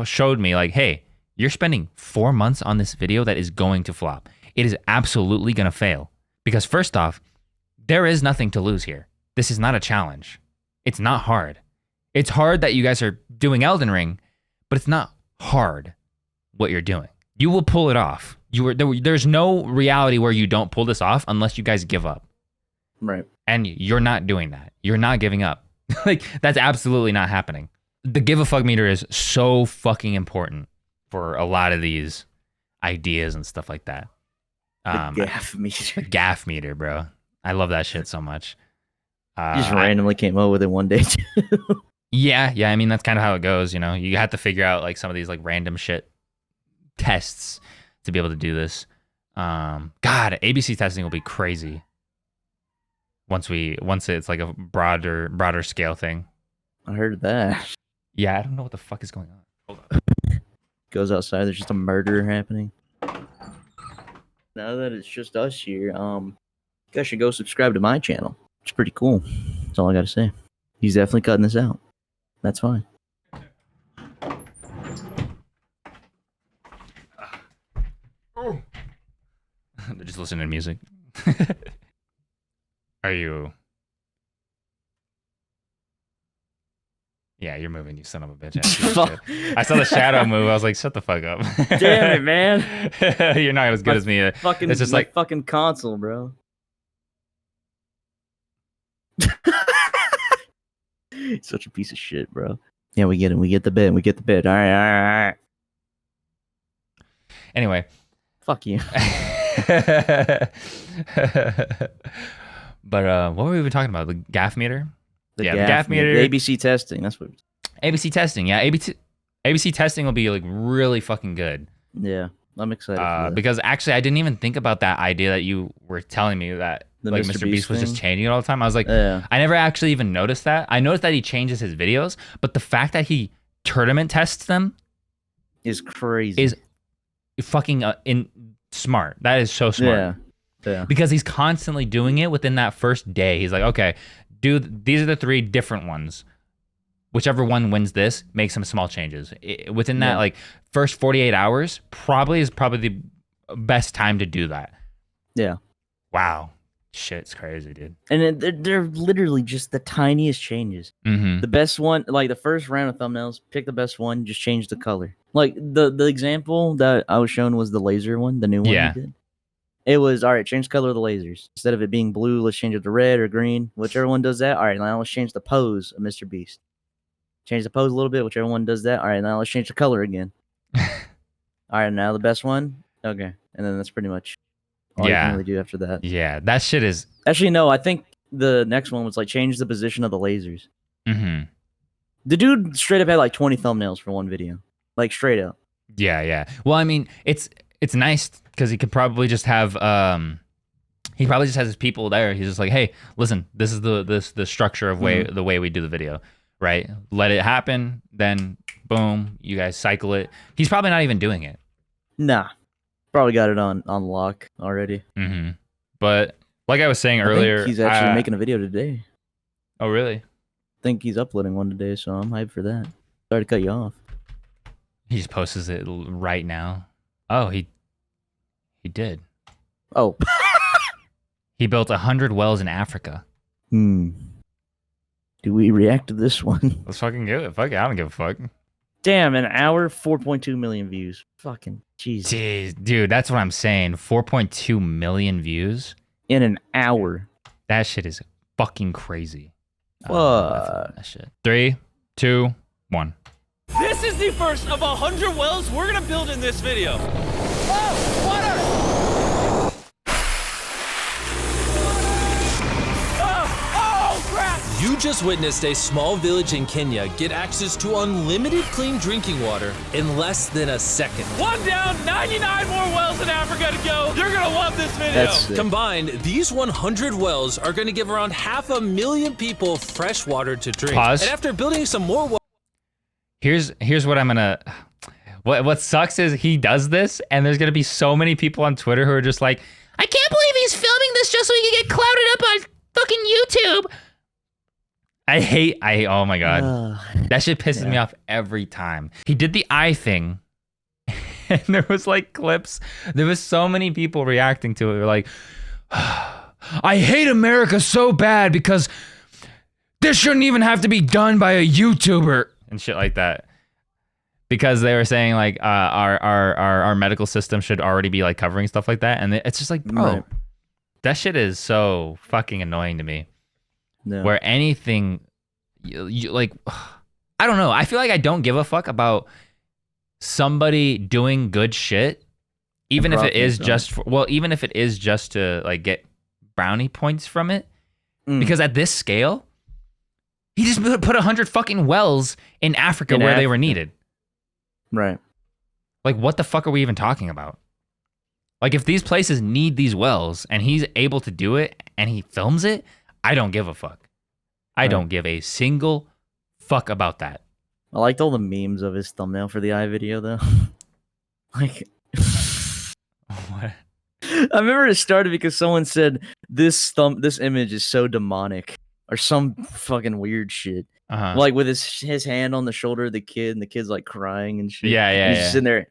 showed me like, hey, you're spending 4 months on this video that is going to flop. It is absolutely going to fail. Because first off, there is nothing to lose here. This is not a challenge. It's not hard. It's hard that you guys are doing Elden Ring, but it's not hard what you're doing. You will pull it off. There's no reality where you don't pull this off unless you guys give up. Right. And you're not doing that. You're not giving up. Like, that's absolutely not happening. The give a fuck meter is so fucking important for a lot of these ideas and stuff like that. The gaff meter. The gaff meter, bro. I love that shit so much. Just randomly came up with it one day too. Yeah. I mean, that's kind of how it goes. You know, you have to figure out like some of these like random shit tests to be able to do this. God, ABC testing will be crazy. Once it's like a broader scale thing. I heard that. Yeah, I don't know what the fuck is going on. Hold on. Goes outside, there's just a murder happening. Now that it's just us here, you guys should go subscribe to my channel. It's pretty cool. That's all I gotta say. He's definitely cutting this out. That's fine. They're just listening to music. Are you? Yeah, you're moving, you son of a bitch. I saw the shadow move. I was like, shut the fuck up. Damn it, man. You're not as good as me. It's just like fucking console, bro. Such a piece of shit, bro. Yeah, we get it. We get the bit. All right. Anyway. Fuck you. But what were we even talking about? The gaff meter? The gaff meter. The ABC testing. That's what. ABC testing. Yeah, ABC testing will be like really fucking good. Yeah, I'm excited for that. Because actually, I didn't even think about that idea that you were telling me that the like Mr. Beast was just changing it all the time. I was like, yeah. I never actually even noticed that. I noticed that he changes his videos, but the fact that he tournament tests them is crazy. Is fucking smart. That is so smart. Yeah. Because he's constantly doing it within that first day. He's like, okay, these are the 3 different ones. Whichever one wins this, make some small changes. Within that, like, first 48 hours, probably the best time to do that. Yeah. Wow. Shit's crazy, dude. And they're literally just the tiniest changes. Mm-hmm. The best one, like the first round of thumbnails, pick the best one, just change the color. Like the example that I was shown was the laser one, the new one he did. It was, all right, change the color of the lasers. Instead of it being blue, let's change it to red or green. Whichever one does that, all right, now let's change the pose of Mr. Beast. Change the pose a little bit, whichever one does that. All right, now let's change the color again. All right, now the best one. Okay, and then that's pretty much all you can really do after that. Yeah, that shit is... Actually, no, I think the next one was like change the position of the lasers. Mm-hmm. The dude straight up had like 20 thumbnails for one video. Like straight up. Yeah. Well, I mean, it's nice because he could probably just have he probably just has his people there. He's just like, hey, listen, this is the structure of the way we do the video, right? Let it happen, then boom, you guys cycle it. He's probably not even doing it. Nah. Probably got it on lock already. Mm-hmm. But like I was saying earlier, he's actually making a video today. Oh, really? I think he's uploading one today, so I'm hyped for that. Sorry to cut you off. He just posts it right now. Oh, he did. Oh. He built 100 wells in Africa. Do we react to this one? Let's fucking do it. Fuck it. I don't give a fuck. Damn, an hour, 4.2 million views. Fucking Jesus. Jeez, dude, that's what I'm saying. 4.2 million views in an hour. That shit is fucking crazy. Fuck. That shit. 3, 2, 1. This is the first of 100 wells we're gonna build in this video. Oh, water! Oh, crap! You just witnessed a small village in Kenya get access to unlimited clean drinking water in less than a second. One down, 99 more wells in Africa to go. You're gonna love this video. Combined, these 100 wells are gonna give around 500,000 people fresh water to drink. Pause. And after building some more wells, Here's what I'm gonna... What sucks is he does this, and there's gonna be so many people on Twitter who are just like, I can't believe he's filming this just so he can get clouded up on fucking YouTube. Oh my God. That shit pisses me off every time. He did the eye thing, and there was like clips. There was so many people reacting to it. They're like, I hate America so bad because this shouldn't even have to be done by a YouTuber. And shit like that, because they were saying like our medical system should already be like covering stuff like that, and it's just like, bro, that shit is so fucking annoying to me. No. Where anything, you like, I don't know. I feel like I don't give a fuck about somebody doing good shit, even if it is just even if it is just to like get brownie points from it, because at this scale. He just put 100 fucking wells in Africa where they were needed. Right. Like, what the fuck are we even talking about? Like, if these places need these wells and he's able to do it and he films it, I don't give a fuck. I don't give a single fuck about that. I liked all the memes of his thumbnail for the eye video, though. Like... What? I remember it started because someone said, this image is so demonic. Or some fucking weird shit. Like with his hand on the shoulder of the kid, and the kid's like crying and shit. Yeah. He's just sitting there,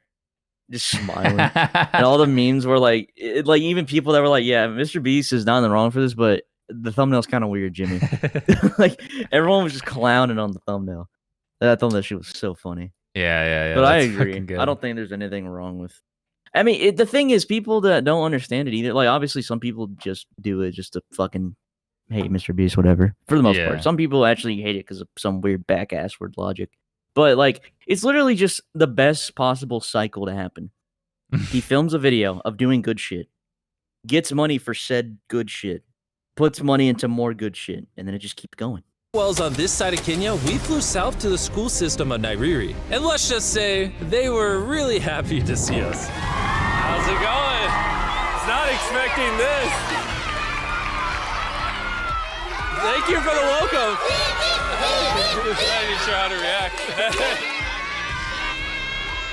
just smiling. And all the memes were like, even people that were like, yeah, Mr. Beast is not in the wrong for this, but the thumbnail's kind of weird, Jimmy. Like, everyone was just clowning on the thumbnail. I thought that shit was so funny. Yeah. But I agree. I don't think there's anything wrong with... I mean, the thing is, people that don't understand it either, like, obviously some people just do it just to fucking... hate Mr. Beast, whatever. For the most part. Some people actually hate it because of some weird back-ass word logic. But, like, it's literally just the best possible cycle to happen. He films a video of doing good shit, gets money for said good shit, puts money into more good shit, and then it just keeps going. Wells on this side of Kenya, we flew south to the school system of Nairiri. And let's just say, they were really happy to see us. How's it going? It's not expecting this. Thank you for the welcome. even sure how to react.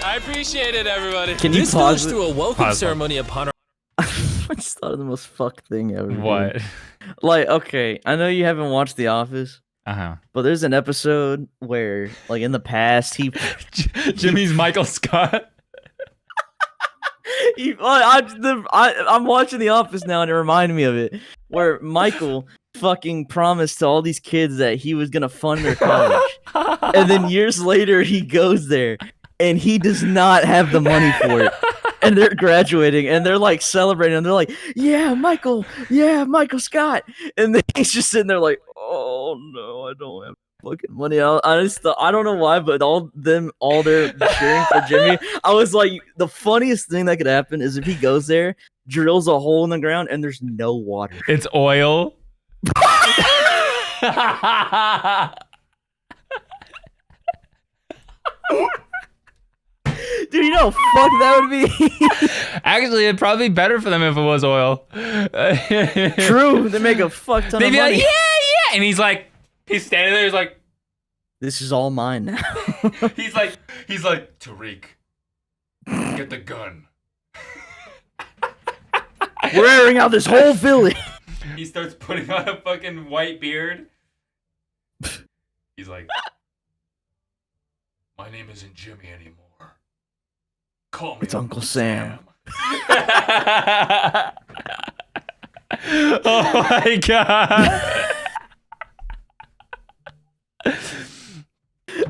I appreciate it, everybody. Can you this pause goes through a welcome ceremony upon our... I just thought of the most fucked thing ever. What? Dude. Like, okay, I know you haven't watched The Office. But there's an episode where, like, in the past, Jimmy's Michael Scott. I'm watching The Office now, and it reminded me of it, where Michael fucking promised to all these kids that he was gonna fund their college, and then years later he goes there, and he does not have the money for it. And they're graduating, and they're like celebrating, and they're like, "Yeah, Michael Scott," and then he's just sitting there like, "Oh no, I don't have fucking money." I don't know why, but all they're cheering for Jimmy. I was like, the funniest thing that could happen is if he goes there, drills a hole in the ground, and there's no water. It's oil. Dude, you know how fuck that would be? Actually, it'd probably be better for them if it was oil. True, they make a fuck ton They'd of be money. like, yeah. And he's standing there, he's like, this is all mine now. he's like, Tariq, get the gun. We're airing out this whole village. He starts putting on a fucking white beard. He's like, my name isn't Jimmy anymore. Call me It's Uncle Sam. Oh my god.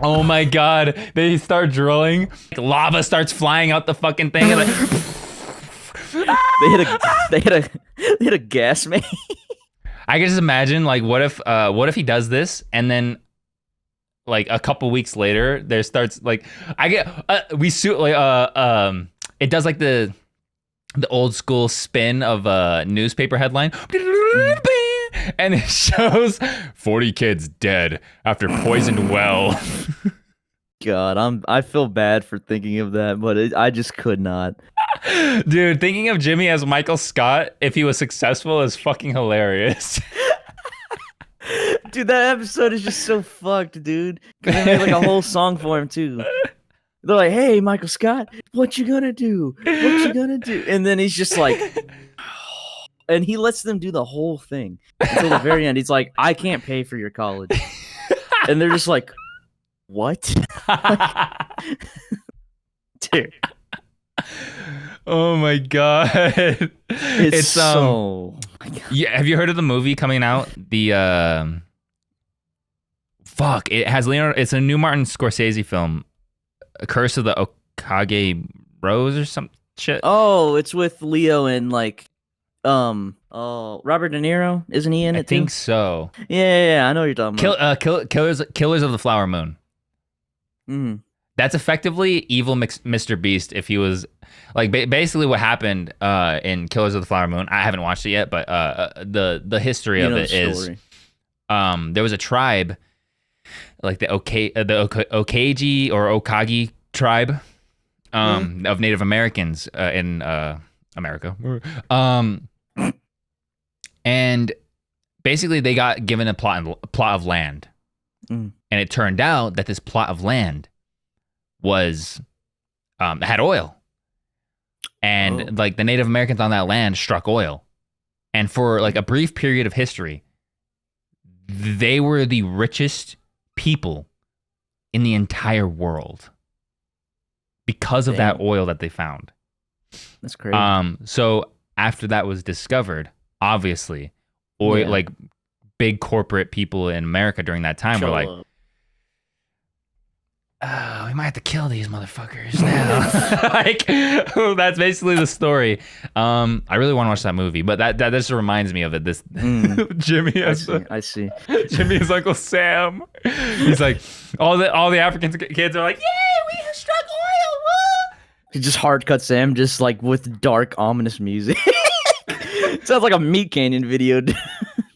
Oh my god. They start drilling. Lava starts flying out the fucking thing. And they hit a gas main. I can just imagine, like, what if he does this and then, like, a couple weeks later there starts, like, it does like the old school spin of a newspaper headline, and it shows 40 kids dead after poisoned well. God, I feel bad for thinking of that, but I just could not. Dude, thinking of Jimmy as Michael Scott if he was successful is fucking hilarious. Dude, that episode is just so fucked, dude. Cause they made like a whole song for him too. They're like, "Hey, Michael Scott, what you gonna do? What you gonna do?" And then he's just like, and he lets them do the whole thing until the very end. He's like, "I can't pay for your college," and they're just like, "What?" Dude. Oh my god. It's so. Oh my God. Yeah, have you heard of the movie coming out? The fuck, it has Leonardo. It's a new Martin Scorsese film, A Curse of the Okage Rose or some shit. Oh, it's with Leo and like Robert De Niro, isn't he in it too? I think so. Yeah, I know what you're talking about. Killers of the Flower Moon. Mm. That's effectively evil Mr. Beast if he was like basically what happened in Killers of the Flower Moon. I haven't watched it yet, but the history of it is there was a tribe like the Okage or Okage tribe of Native Americans in America. And basically they got given a plot of land. And it turned out that this plot of land was had oil, and like the Native Americans on that land struck oil, and for like a brief period of history, they were the richest people in the entire world because of that oil that they found. That's crazy. So after that was discovered, obviously, oil like big corporate people in America during that time were like, we might have to kill these motherfuckers now. Like, that's basically the story. I really want to watch that movie, but that just reminds me of it. This Jimmy, I see. Jimmy is Uncle Sam. He's like, all the African kids are like, "Yay, we have struck oil!" Woo! He just hard cut Sam, just like with dark, ominous music. Sounds like a Meat Canyon video.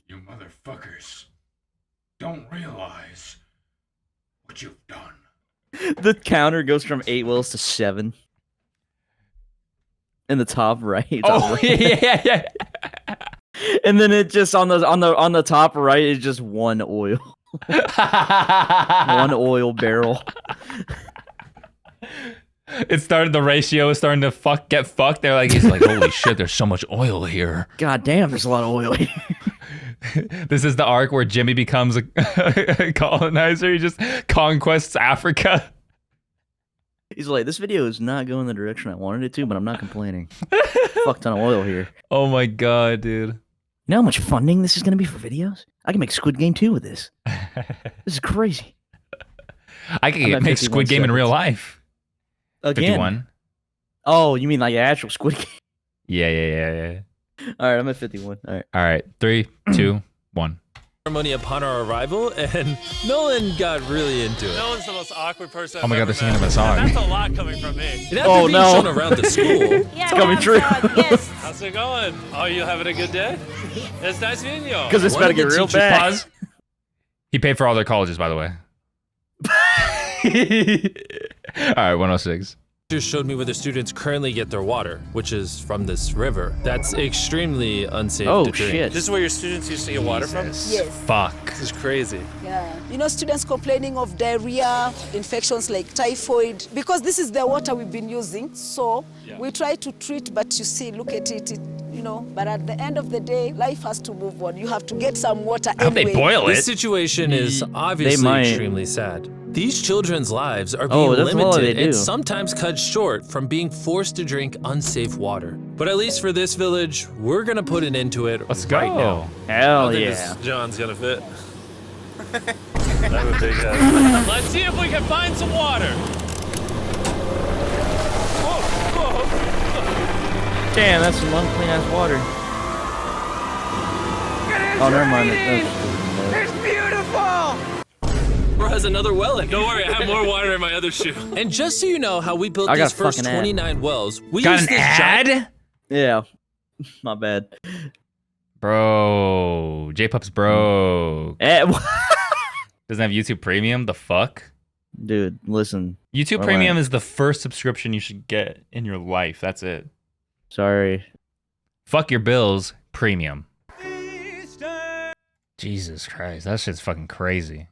You motherfuckers don't realize what you've done. The counter goes from 8 wheels to 7. In the top right. Yeah. And then it just on the top right is just 1 oil. One oil barrel. It started, the ratio is starting to get fucked. They're like, he's like, holy shit, there's so much oil here. God damn, there's a lot of oil here. This is the arc where Jimmy becomes a colonizer. He just conquests Africa. He's like, this video is not going the direction I wanted it to, but I'm not complaining. Fuck ton of oil here. Oh my god, dude. You know how much funding this is going to be for videos? I can make Squid Game 2 with this. This is crazy. I could make Squid Game in real life. Again. 51. Oh, you mean like actual Squid Game? Yeah. All right, I'm at 51. All right. 3, 2, 1. Ceremony upon our arrival, and Nolan got really into it. Nolan's the most awkward person. Oh my god, they're singing a song. That's a lot coming from me. And after being shown around the school, it's coming true. Yes. How's it going? Oh, you having a good day? It's nice meeting you. Because it's about to get real bad. Pause. He paid for all their colleges, by the way. All right, 106. Just showed me where the students currently get their water, which is from this river. That's extremely unsafe to drink. Shit. This is where your students used to get water from? Yes. Fuck. This is crazy. Yeah. You know, students complaining of diarrhea, infections like typhoid, because this is the water we've been using. So we try to treat, but you see, look at it, you know. But at the end of the day, life has to move on. You have to get some water I hope anyway. they boil This it. situation is obviously extremely sad. These children's lives are being limited and sometimes cut short from being forced to drink unsafe water. But at least for this village, we're gonna put an end to it right now. Hell I think yeah. this John's gonna fit. I'm a big head. Let's see if we can find some water. Damn, that's some unclean ass water. Oh, never mind. It's beautiful! Bro has another well in. Don't worry, I have more water in my other shoe. And just so you know how we built I got these a first fucking ad. 29 wells, we Got used an this ad? Yeah. My bad. Bro. J-Pup's broke. Doesn't Doesn't have YouTube Premium? The fuck? Dude, listen. YouTube Relax. Premium is the first subscription you should get in your life. That's it. Sorry. Fuck your bills. Premium. Jesus Christ. That shit's fucking crazy.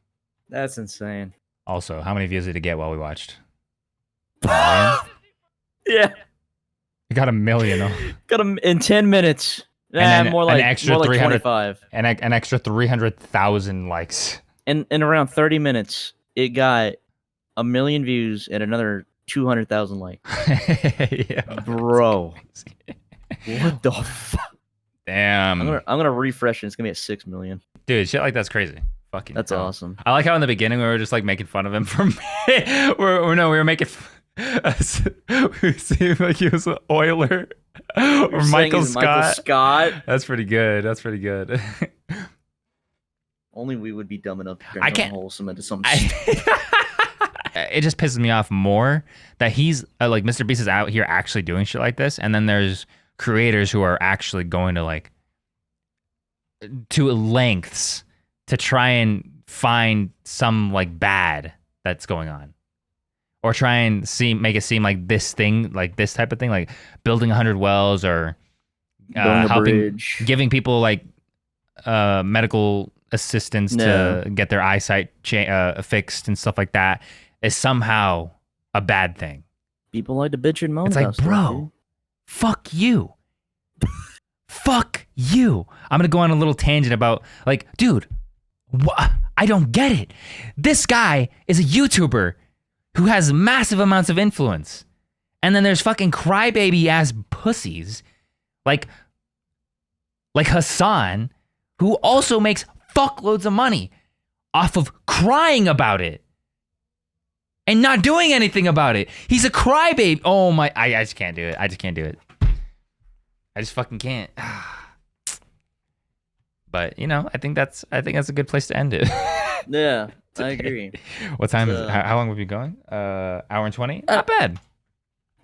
That's insane. Also, how many views did it get while we watched? A million? Yeah. It got 1 million. Got him in 10 minutes. And then more like, an extra more like 300 25. And an extra 300,000 likes. In around 30 minutes, it got 1 million views and another 200,000 likes. Yeah. Bro. What the fuck? Damn. I'm gonna refresh it. It's gonna be at 6 million. Dude, shit like that's crazy. Fucking That's hell. awesome. I like how in the beginning we were just like making fun of him for we were making we seemed like he was an Oiler or Michael Scott. That's pretty good. That's pretty good. Only we would be dumb enough to I turn can't- wholesome into some It just pisses me off more that he's like Mr. Beast is out here actually doing shit like this, and then there's creators who are actually going to like to lengths to try and find some like bad that's going on, or try and make it seem like this thing, like this type of thing, like building 100 wells or helping, giving people like medical assistance to get their eyesight fixed and stuff like that is somehow a bad thing. People like to bitch and moan. It's like, about stuff, bro, dude. fuck you. Fuck you. I'm going to go on a little tangent about, like, dude, I don't get it. This guy is a YouTuber who has massive amounts of influence. And then there's fucking crybaby ass pussies like Hassan, who also makes fuckloads of money off of crying about it and not doing anything about it. He's a crybaby. Oh my, I just can't do it. I just can't do it. I just fucking can't. But you know, I think that's a good place to end it. Yeah, I agree. What time is it? How long have we been going? Hour and 20? Not bad.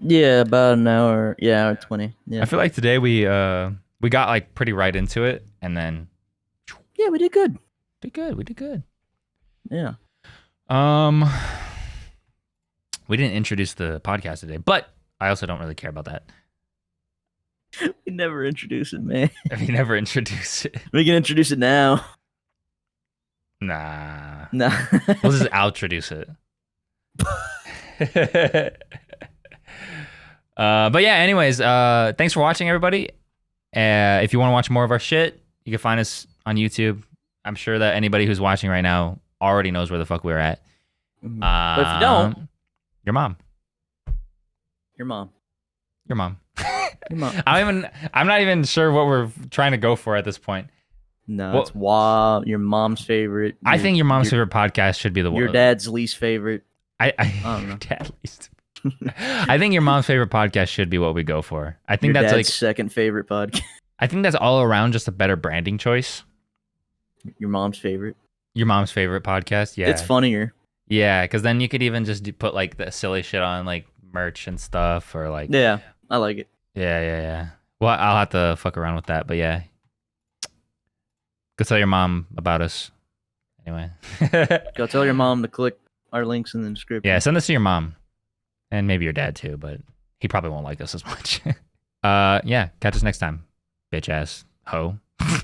Yeah, about an hour. Yeah, hour 20. Yeah. I feel like today we got like pretty right into it, and then Yeah, we did good. we did good. Yeah. We didn't introduce the podcast today, but I also don't really care about that. We never introduce it, man. We never introduce it. We can introduce it now. Nah. No. We'll just outroduce it. But yeah, anyways, thanks for watching, everybody. If you want to watch more of our shit, you can find us on YouTube. I'm sure that anybody who's watching right now already knows where the fuck we're at. But if you don't, your mom. Your mom. Your mom. Your mom. I'm not even sure what we're trying to go for at this point. No, Well, it's wow. Your mom's favorite. I think your mom's favorite podcast should be the one. Your dad's least favorite. I don't know. Dad least. I think your mom's favorite podcast should be what we go for. I think Your that's dad's like second favorite podcast. I think that's all around just a better branding choice. Your mom's favorite. Your mom's favorite podcast, yeah. It's funnier. Yeah, because then you could even just put like the silly shit on like merch and stuff, or like Yeah, I like it. Yeah. Well, I'll have to fuck around with that, but yeah. Go tell your mom about us. Anyway. Go tell your mom to click our links in the description. Yeah, send this to your mom. And maybe your dad too, but he probably won't like us as much. Yeah, catch us next time. Bitch ass hoe.